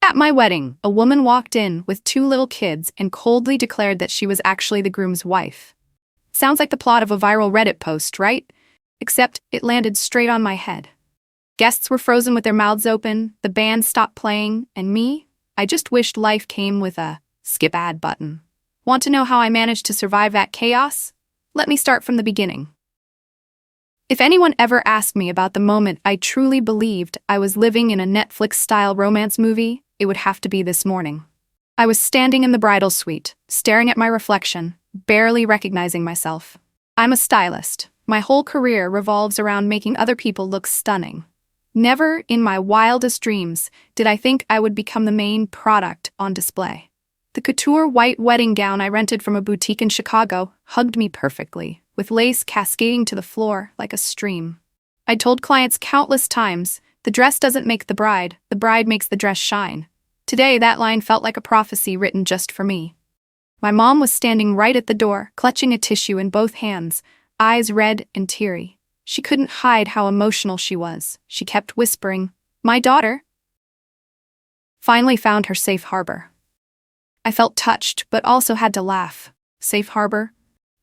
At my wedding, a woman walked in with 2 little kids and coldly declared that she was actually the groom's wife. Sounds like the plot of a viral Reddit post, right? Except it landed straight on my head. Guests were frozen with their mouths open, the band stopped playing, and me? I just wished life came with a skip ad button. Want to know how I managed to survive that chaos? Let me start from the beginning. If anyone ever asked me about the moment I truly believed I was living in a Netflix-style romance movie, it would have to be this morning. I was standing in the bridal suite, staring at my reflection, barely recognizing myself. I'm a stylist. My whole career revolves around making other people look stunning. Never in my wildest dreams did I think I would become the main product on display. The couture white wedding gown I rented from a boutique in Chicago hugged me perfectly, with lace cascading to the floor like a stream. I told clients countless times, the dress doesn't make the bride makes the dress shine. Today, that line felt like a prophecy written just for me. My mom was standing right at the door, clutching a tissue in both hands, eyes red and teary. She couldn't hide how emotional she was. She kept whispering, "My daughter." Finally found her safe harbor. I felt touched, but also had to laugh. Safe harbor?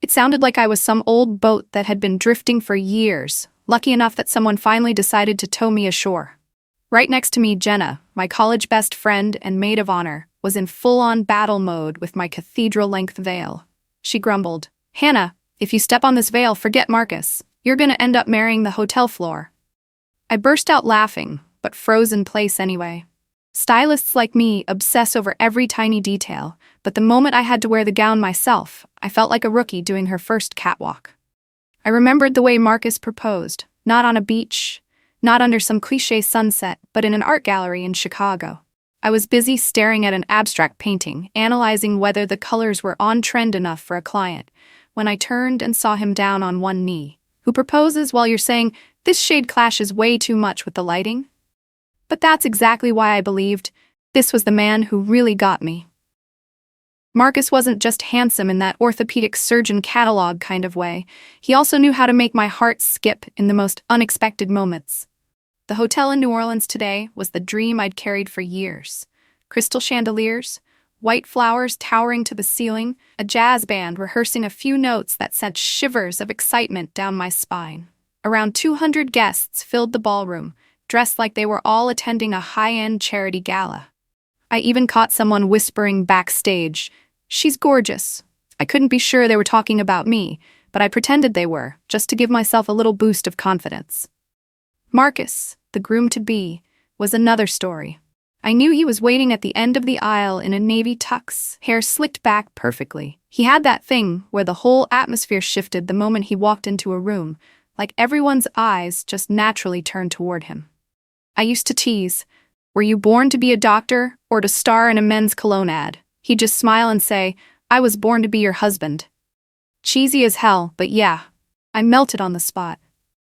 It sounded like I was some old boat that had been drifting for years, lucky enough that someone finally decided to tow me ashore. Right next to me, Jenna, my college best friend and maid of honor, was in full-on battle mode with my cathedral-length veil. She grumbled, "Hannah, if you step on this veil, forget Marcus. You're gonna end up marrying the hotel floor." I burst out laughing, but froze in place anyway. Stylists like me obsess over every tiny detail, but the moment I had to wear the gown myself, I felt like a rookie doing her first catwalk. I remembered the way Marcus proposed, not on a beach, not under some cliché sunset, but in an art gallery in Chicago. I was busy staring at an abstract painting, analyzing whether the colors were on trend enough for a client, when I turned and saw him down on one knee. Who proposes while you're saying, "This shade clashes way too much with the lighting"? But that's exactly why I believed this was the man who really got me. Marcus wasn't just handsome in that orthopedic surgeon catalog kind of way. He also knew how to make my heart skip in the most unexpected moments. The hotel in New Orleans today was the dream I'd carried for years. Crystal chandeliers, white flowers towering to the ceiling, a jazz band rehearsing a few notes that sent shivers of excitement down my spine. Around 200 guests filled the ballroom, dressed like they were all attending a high-end charity gala. I even caught someone whispering backstage, "She's gorgeous." I couldn't be sure they were talking about me, but I pretended they were, just to give myself a little boost of confidence. Marcus, the groom-to-be, was another story. I knew he was waiting at the end of the aisle in a navy tux, hair slicked back perfectly. He had that thing where the whole atmosphere shifted the moment he walked into a room, like everyone's eyes just naturally turned toward him. I used to tease, "Were you born to be a doctor or to star in a men's cologne ad?" He'd just smile and say, "I was born to be your husband." Cheesy as hell, but yeah, I melted on the spot.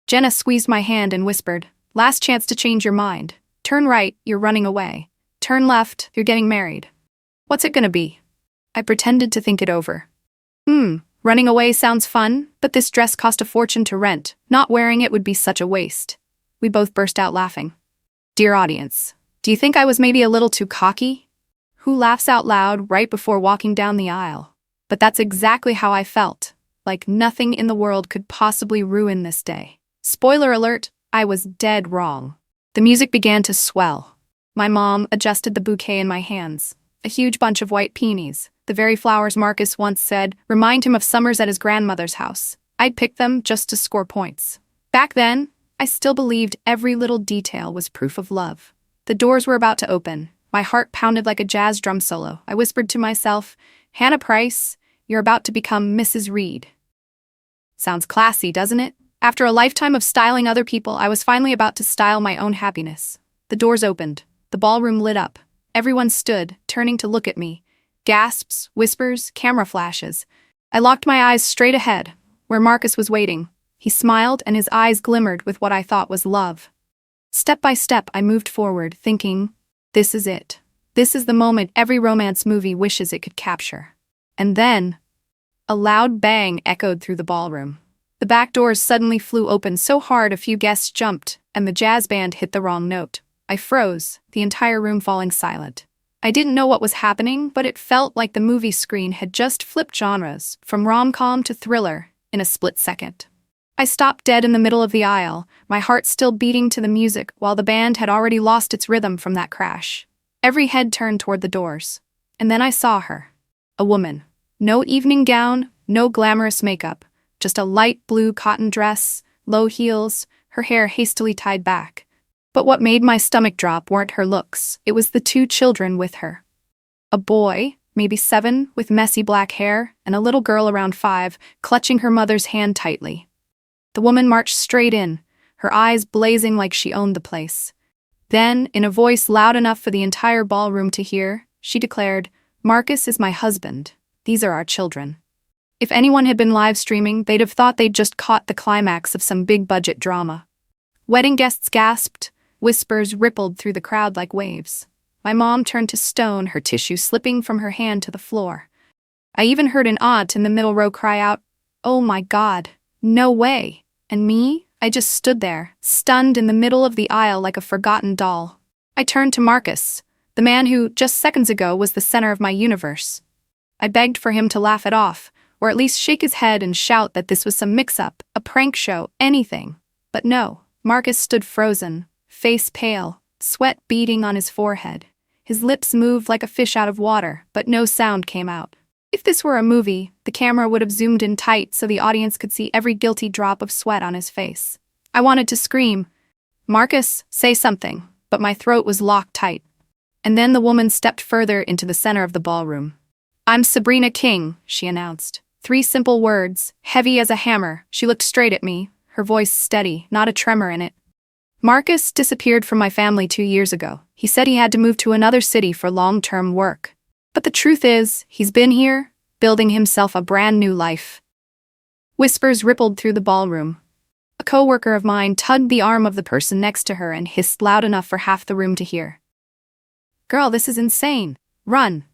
Jenna squeezed my hand and whispered, "Last chance to change your mind. Turn right, you're running away. Turn left, you're getting married. What's it gonna be?" I pretended to think it over. Running away sounds fun, but this dress cost a fortune to rent. Not wearing it would be such a waste. We both burst out laughing. Dear audience, do you think I was maybe a little too cocky? Who laughs out loud right before walking down the aisle? But that's exactly how I felt, like nothing in the world could possibly ruin this day. Spoiler alert, I was dead wrong. The music began to swell. My mom adjusted the bouquet in my hands, a huge bunch of white peonies, the very flowers Marcus once said remind him of summers at his grandmother's house. I'd pick them just to score points. Back then, I still believed every little detail was proof of love. The doors were about to open. My heart pounded like a jazz drum solo. I whispered to myself, "Hannah Price, you're about to become Mrs. Reed." Sounds classy, doesn't it? After a lifetime of styling other people, I was finally about to style my own happiness. The doors opened. The ballroom lit up. Everyone stood, turning to look at me. Gasps, whispers, camera flashes. I locked my eyes straight ahead, where Marcus was waiting. He smiled and his eyes glimmered with what I thought was love. Step by step, I moved forward, thinking, this is it. This is the moment every romance movie wishes it could capture. And then, a loud bang echoed through the ballroom. The back doors suddenly flew open so hard a few guests jumped, and the jazz band hit the wrong note. I froze, the entire room falling silent. I didn't know what was happening, but it felt like the movie screen had just flipped genres, from rom-com to thriller, in a split second. I stopped dead in the middle of the aisle, my heart still beating to the music while the band had already lost its rhythm from that crash. Every head turned toward the doors. And then I saw her. A woman. No evening gown, no glamorous makeup, just a light blue cotton dress, low heels, her hair hastily tied back. But what made my stomach drop weren't her looks, it was the two children with her. A boy, maybe 7, with messy black hair, and a little girl around 5, clutching her mother's hand tightly. The woman marched straight in, her eyes blazing like she owned the place. Then, in a voice loud enough for the entire ballroom to hear, she declared, "Marcus is my husband. These are our children." If anyone had been live streaming, they'd have thought they'd just caught the climax of some big-budget drama. Wedding guests gasped, whispers rippled through the crowd like waves. My mom turned to stone, her tissue slipping from her hand to the floor. I even heard an aunt in the middle row cry out, "Oh my God, no way!" And me? I just stood there, stunned in the middle of the aisle like a forgotten doll. I turned to Marcus, the man who, just seconds ago, was the center of my universe. I begged for him to laugh it off, or at least shake his head and shout that this was some mix-up, a prank show, anything. But no, Marcus stood frozen, face pale, sweat beading on his forehead. His lips moved like a fish out of water, but no sound came out. If this were a movie, the camera would have zoomed in tight so the audience could see every guilty drop of sweat on his face. I wanted to scream, "Marcus, say something," but my throat was locked tight. And then the woman stepped further into the center of the ballroom. "I'm Sabrina King," she announced. 3 simple words, heavy as a hammer. She looked straight at me, her voice steady, not a tremor in it. "Marcus disappeared from my family 2 years ago. He said he had to move to another city for long-term work. But the truth is, he's been here, building himself a brand new life." Whispers rippled through the ballroom. A coworker of mine tugged the arm of the person next to her and hissed loud enough for half the room to hear. "Girl, this is insane. Run."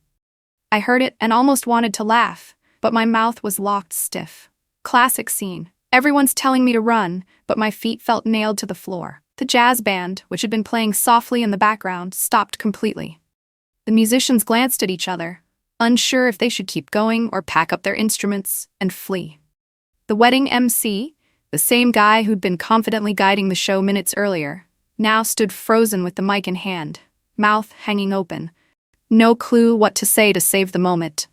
I heard it and almost wanted to laugh, but my mouth was locked stiff. Classic scene. Everyone's telling me to run, but my feet felt nailed to the floor. The jazz band, which had been playing softly in the background, stopped completely. The musicians glanced at each other, unsure if they should keep going or pack up their instruments and flee. The wedding MC, the same guy who'd been confidently guiding the show minutes earlier, now stood frozen with the mic in hand, mouth hanging open. No clue what to say to save the moment.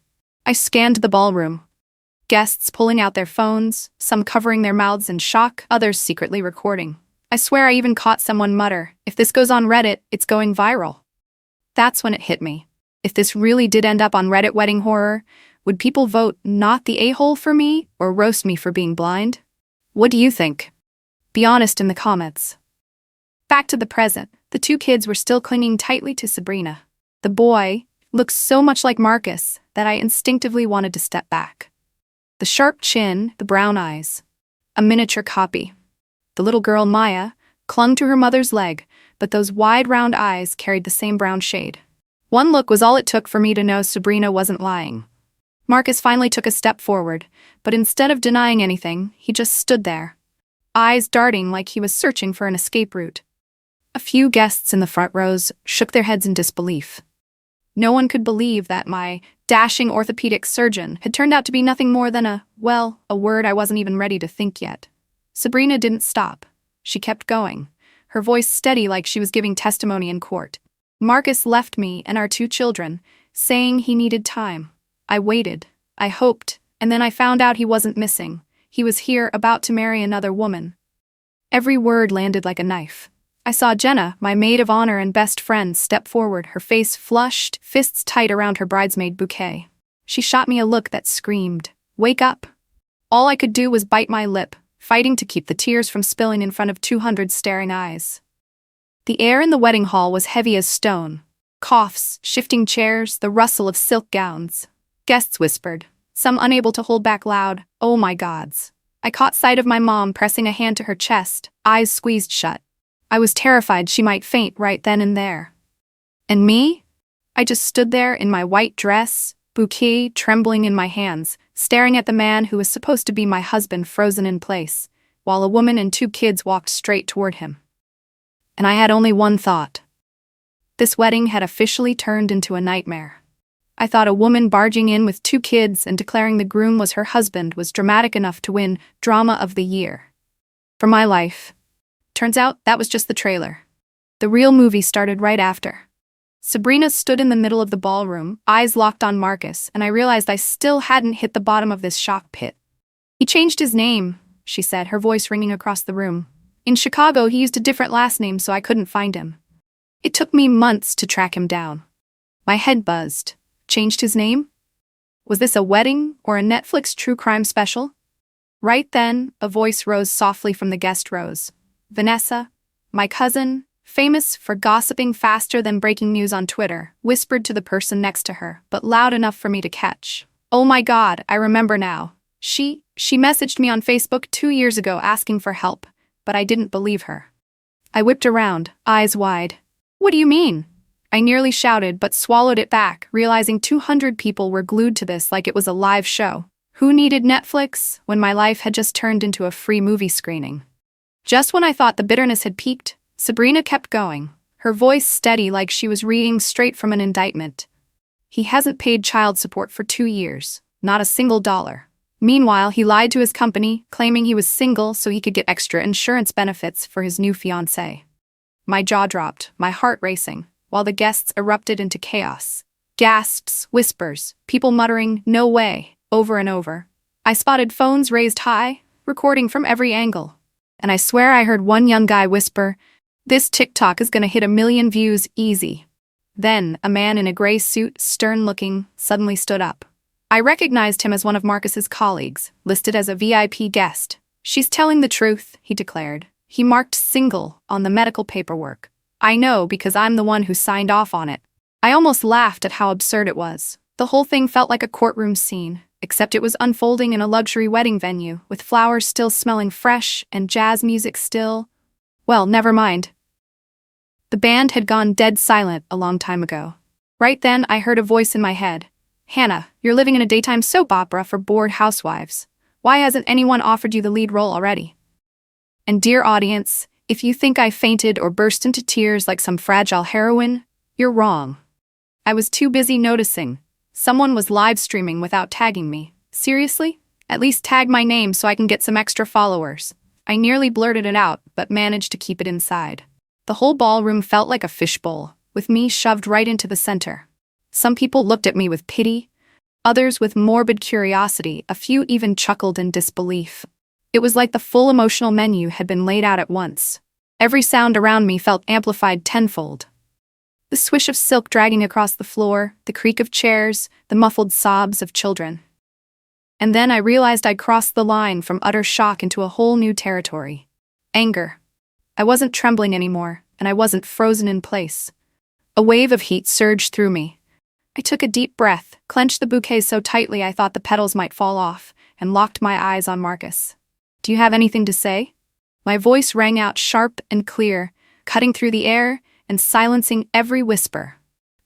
I scanned the ballroom. Guests pulling out their phones, some covering their mouths in shock, others secretly recording. I swear I even caught someone mutter, "If this goes on Reddit, it's going viral." That's when it hit me. If this really did end up on Reddit wedding horror, would people vote not the a-hole for me or roast me for being blind? What do you think? Be honest in the comments. Back to the present, the 2 kids were still clinging tightly to Sabrina. The boy looked so much like Marcus that I instinctively wanted to step back. The sharp chin, the brown eyes. A miniature copy. The little girl, Maya, clung to her mother's leg, but those wide round eyes carried the same brown shade. One look was all it took for me to know Sabrina wasn't lying. Marcus finally took a step forward, but instead of denying anything, he just stood there, eyes darting like he was searching for an escape route. A few guests in the front rows shook their heads in disbelief. No one could believe that my dashing orthopedic surgeon had turned out to be nothing more than a word I wasn't even ready to think yet. Sabrina didn't stop. She kept going, her voice steady like she was giving testimony in court. "Marcus left me and our 2 children, saying he needed time. I waited, I hoped, and then I found out he wasn't missing. He was here, about to marry another woman." Every word landed like a knife. I saw Jenna, my maid of honor and best friend, step forward, her face flushed, fists tight around her bridesmaid bouquet. She shot me a look that screamed, "Wake up!" All I could do was bite my lip, fighting to keep the tears from spilling in front of 200 staring eyes. The air in the wedding hall was heavy as stone. Coughs, shifting chairs, the rustle of silk gowns. Guests whispered, some unable to hold back loud, "Oh my gods." I caught sight of my mom pressing a hand to her chest, eyes squeezed shut. I was terrified she might faint right then and there. And me? I just stood there in my white dress, bouquet trembling in my hands, staring at the man who was supposed to be my husband frozen in place, while a woman and 2 kids walked straight toward him. And I had only one thought. This wedding had officially turned into a nightmare. I thought a woman barging in with 2 kids and declaring the groom was her husband was dramatic enough to win Drama of the Year for my life. Turns out that was just the trailer. The real movie started right after. Sabrina stood in the middle of the ballroom, eyes locked on Marcus, and I realized I still hadn't hit the bottom of this shock pit. "He changed his name," she said, her voice ringing across the room. "In Chicago, he used a different last name, so I couldn't find him. It took me months to track him down." My head buzzed. Changed his name? Was this a wedding or a Netflix true crime special? Right then, a voice rose softly from the guest rows. Vanessa, my cousin, famous for gossiping faster than breaking news on Twitter, whispered to the person next to her, but loud enough for me to catch. "Oh my God, I remember now. She messaged me on Facebook 2 years ago asking for help, but I didn't believe her." I whipped around, eyes wide. "What do you mean?" I nearly shouted but swallowed it back, realizing 200 people were glued to this like it was a live show. Who needed Netflix when my life had just turned into a free movie screening? Just when I thought the bitterness had peaked, Sabrina kept going, her voice steady like she was reading straight from an indictment. "He hasn't paid child support for 2 years, not a single dollar. Meanwhile, he lied to his company, claiming he was single so he could get extra insurance benefits for his new fiancée." My jaw dropped, my heart racing, while the guests erupted into chaos. Gasps, whispers, people muttering, "No way," over and over. I spotted phones raised high, recording from every angle. And I swear I heard one young guy whisper, "This TikTok is gonna hit 1 million views easy." Then, a man in a gray suit, stern-looking, suddenly stood up. I recognized him as one of Marcus's colleagues, listed as a VIP guest. "She's telling the truth," he declared. He marked single on the medical paperwork. "I know because I'm the one who signed off on it." I almost laughed at how absurd it was. The whole thing felt like a courtroom scene, except it was unfolding in a luxury wedding venue, with flowers still smelling fresh and jazz music still. Well, never mind. The band had gone dead silent a long time ago. Right then, I heard a voice in my head. "Hannah, you're living in a daytime soap opera for bored housewives. Why hasn't anyone offered you the lead role already?" And dear audience, if you think I fainted or burst into tears like some fragile heroine, you're wrong. I was too busy noticing. Someone was live streaming without tagging me. Seriously? At least tag my name so I can get some extra followers. I nearly blurted it out, but managed to keep it inside. The whole ballroom felt like a fishbowl, with me shoved right into the center. Some people looked at me with pity, others with morbid curiosity, a few even chuckled in disbelief. It was like the full emotional menu had been laid out at once. Every sound around me felt amplified tenfold. The swish of silk dragging across the floor, the creak of chairs, the muffled sobs of children. And then I realized I'd crossed the line from utter shock into a whole new territory. Anger. I wasn't trembling anymore, and I wasn't frozen in place. A wave of heat surged through me. I took a deep breath, clenched the bouquet so tightly I thought the petals might fall off, and locked my eyes on Marcus. "Do you have anything to say?" My voice rang out sharp and clear, cutting through the air and silencing every whisper.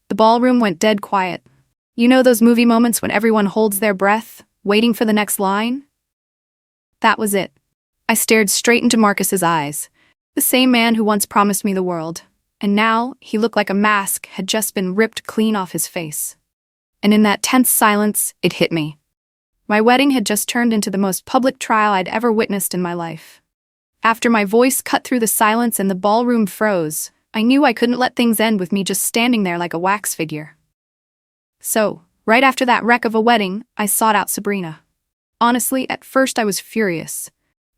The ballroom went dead quiet. You know those movie moments when everyone holds their breath, waiting for the next line? That was it. I stared straight into Marcus's eyes, the same man who once promised me the world, and now he looked like a mask had just been ripped clean off his face. And in that tense silence, it hit me. My wedding had just turned into the most public trial I'd ever witnessed in my life. After my voice cut through the silence and the ballroom froze, I knew I couldn't let things end with me just standing there like a wax figure. So, right after that wreck of a wedding, I sought out Sabrina. Honestly, at first I was furious.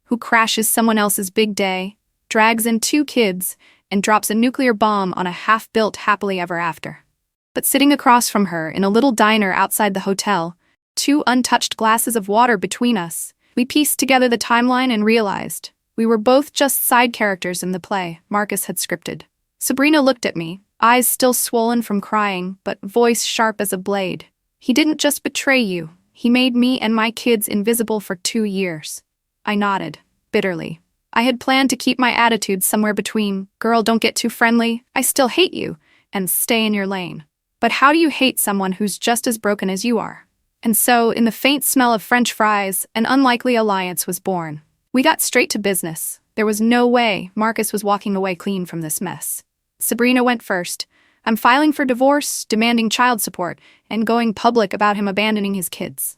Who crashes someone else's big day, drags in 2 kids, and drops a nuclear bomb on a half-built happily ever after? But sitting across from her in a little diner outside the hotel, 2 untouched glasses of water between us, we pieced together the timeline and realized we were both just side characters in the play Marcus had scripted. Sabrina looked at me, eyes still swollen from crying, but voice sharp as a blade. "He didn't just betray you, he made me and my kids invisible for 2 years. I nodded, bitterly. I had planned to keep my attitude somewhere between, "Girl, don't get too friendly, I still hate you," and "Stay in your lane." But how do you hate someone who's just as broken as you are? And so, in the faint smell of French fries, an unlikely alliance was born. We got straight to business. There was no way Marcus was walking away clean from this mess. Sabrina went first, I'm filing for divorce, demanding child support, and going public about him abandoning his kids.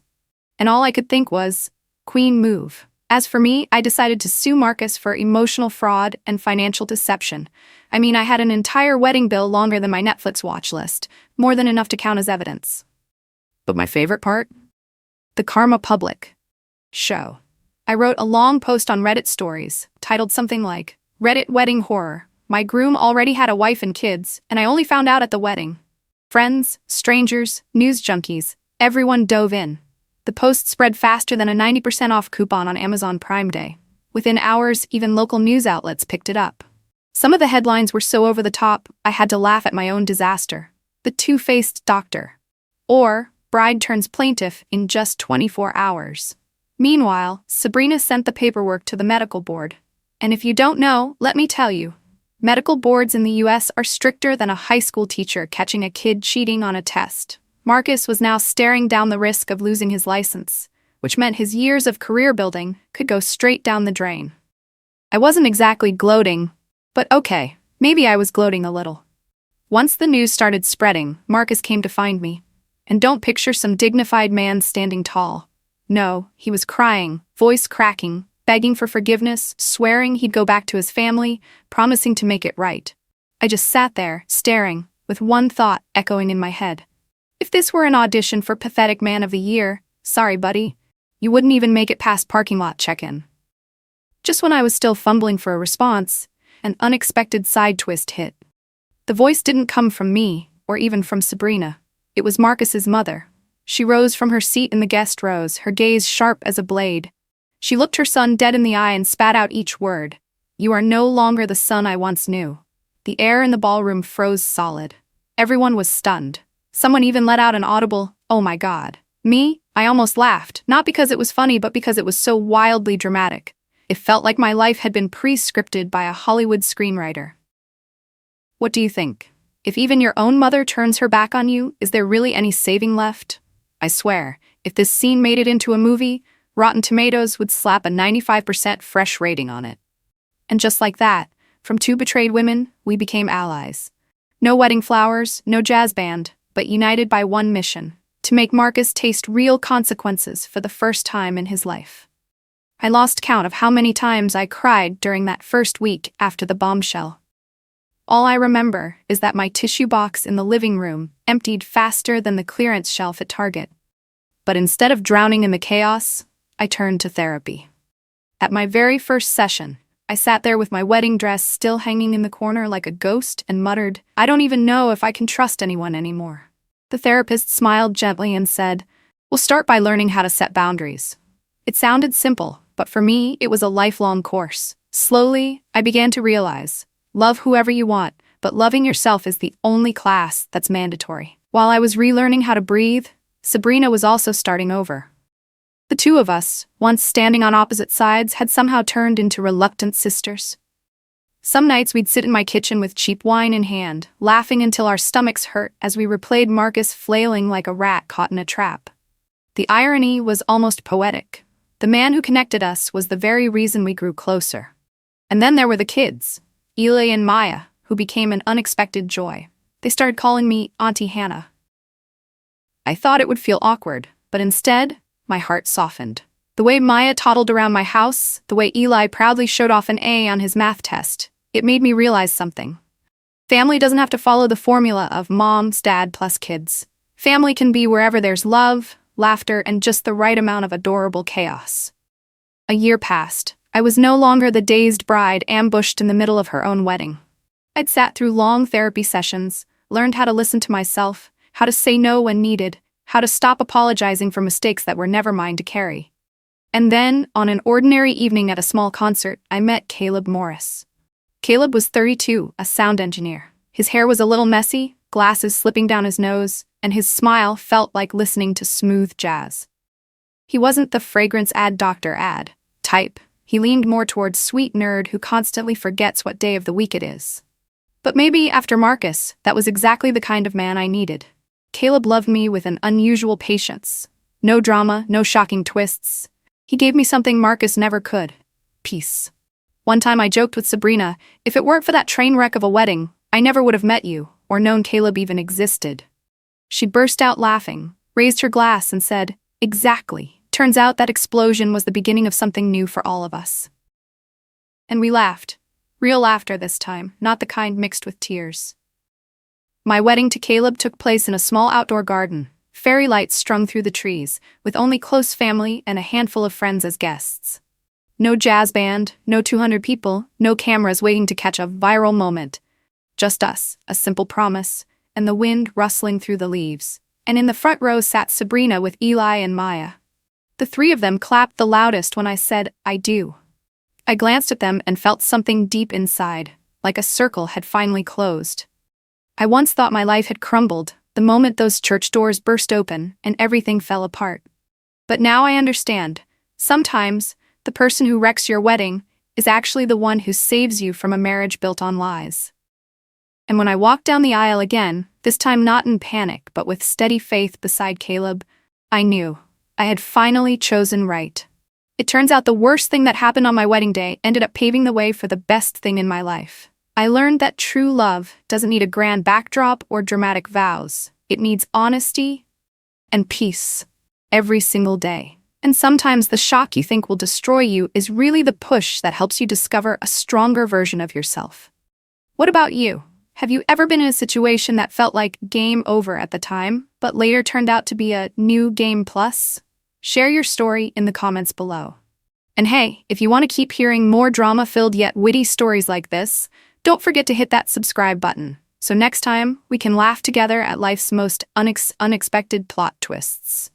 And all I could think was, Queen move. As for me, I decided to sue Marcus for emotional fraud and financial deception. I mean, I had an entire wedding bill longer than my Netflix watch list, more than enough to count as evidence. But my favorite part? The Karma Public show. I wrote a long post on Reddit stories, titled something like, Reddit Wedding Horror. My groom already had a wife and kids, and I only found out at the wedding. Friends, strangers, news junkies, everyone dove in. The post spread faster than a 90% off coupon on Amazon Prime Day. Within hours, even local news outlets picked it up. Some of the headlines were so over the top, I had to laugh at my own disaster. The two-faced doctor. Or, bride turns plaintiff in just 24 hours. Meanwhile, Sabrina sent the paperwork to the medical board. And if you don't know, let me tell you. Medical boards in the US are stricter than a high school teacher catching a kid cheating on a test. Marcus was now staring down the risk of losing his license, which meant his years of career building could go straight down the drain. I wasn't exactly gloating, but okay, maybe I was gloating a little. Once the news started spreading, Marcus came to find me. And don't picture some dignified man standing tall. No, he was crying, voice cracking, begging for forgiveness, swearing he'd go back to his family, promising to make it right. I just sat there, staring, with one thought echoing in my head. If this were an audition for Pathetic Man of the Year, sorry buddy, you wouldn't even make it past parking lot check-in. Just when I was still fumbling for a response, an unexpected side twist hit. The voice didn't come from me, or even from Sabrina. It was Marcus's mother. She rose from her seat in the guest rows, her gaze sharp as a blade. She looked her son dead in the eye and spat out each word. You are no longer the son I once knew. The air in the ballroom froze solid. Everyone was stunned. Someone even let out an audible, "Oh my God." Me? I almost laughed, not because it was funny but because it was so wildly dramatic. It felt like my life had been pre-scripted by a Hollywood screenwriter. What do you think? If even your own mother turns her back on you, is there really any saving left? I swear, if this scene made it into a movie, Rotten Tomatoes would slap a 95% fresh rating on it. And just like that, from two betrayed women, we became allies. No wedding flowers, no jazz band, but united by one mission, to make Marcus taste real consequences for the first time in his life. I lost count of how many times I cried during that first week after the bombshell. All I remember is that my tissue box in the living room emptied faster than the clearance shelf at Target. But instead of drowning in the chaos, I turned to therapy. At my very first session, I sat there with my wedding dress still hanging in the corner like a ghost and muttered, I don't even know if I can trust anyone anymore. The therapist smiled gently and said, We'll start by learning how to set boundaries. It sounded simple, but for me, it was a lifelong course. Slowly, I began to realize, love whoever you want, but loving yourself is the only class that's mandatory. While I was relearning how to breathe, Sabrina was also starting over. The two of us, once standing on opposite sides, had somehow turned into reluctant sisters. Some nights we'd sit in my kitchen with cheap wine in hand, laughing until our stomachs hurt as we replayed Marcus flailing like a rat caught in a trap. The irony was almost poetic. The man who connected us was the very reason we grew closer. And then there were the kids, Eli and Maya, who became an unexpected joy. They started calling me Auntie Hannah. I thought it would feel awkward, but instead, my heart softened. The way Maya toddled around my house, the way Eli proudly showed off an A on his math test, it made me realize something. Family doesn't have to follow the formula of mom, dad plus kids. Family can be wherever there's love, laughter, and just the right amount of adorable chaos. A year passed. I was no longer the dazed bride ambushed in the middle of her own wedding. I'd sat through long therapy sessions, learned how to listen to myself, how to say no when needed, how to stop apologizing for mistakes that were never mine to carry. And then, on an ordinary evening at a small concert, I met Caleb Morris. Caleb was 32, a sound engineer. His hair was a little messy, glasses slipping down his nose, and his smile felt like listening to smooth jazz. He wasn't the fragrance doctor type. He leaned more towards sweet nerd who constantly forgets what day of the week it is. But maybe after Marcus, that was exactly the kind of man I needed. Caleb loved me with an unusual patience. No drama, no shocking twists. He gave me something Marcus never could. Peace. One time I joked with Sabrina, if it weren't for that train wreck of a wedding, I never would have met you. or known Caleb even existed. She burst out laughing, raised her glass, and said, "Exactly. Turns out that explosion was the beginning of something new for all of us." And we laughed. Real laughter this time, not the kind mixed with tears. My wedding to Caleb took place in a small outdoor garden, fairy lights strung through the trees, with only close family and a handful of friends as guests. No jazz band, no 200 people, no cameras waiting to catch a viral moment. Just us, a simple promise, and the wind rustling through the leaves. And in the front row sat Sabrina with Eli and Maya. The three of them clapped the loudest when I said, "I do." I glanced at them and felt something deep inside, like a circle had finally closed. I once thought my life had crumbled the moment those church doors burst open and everything fell apart. But now I understand. Sometimes, the person who wrecks your wedding is actually the one who saves you from a marriage built on lies. And when I walked down the aisle again, this time not in panic but with steady faith beside Caleb, I knew I had finally chosen right. It turns out the worst thing that happened on my wedding day ended up paving the way for the best thing in my life. I learned that true love doesn't need a grand backdrop or dramatic vows. It needs honesty and peace every single day. And sometimes the shock you think will destroy you is really the push that helps you discover a stronger version of yourself. What about you? Have you ever been in a situation that felt like game over at the time, but later turned out to be a new game plus? Share your story in the comments below. And hey, if you want to keep hearing more drama-filled yet witty stories like this, don't forget to hit that subscribe button, so next time we can laugh together at life's most unexpected plot twists.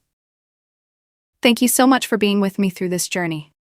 Thank you so much for being with me through this journey.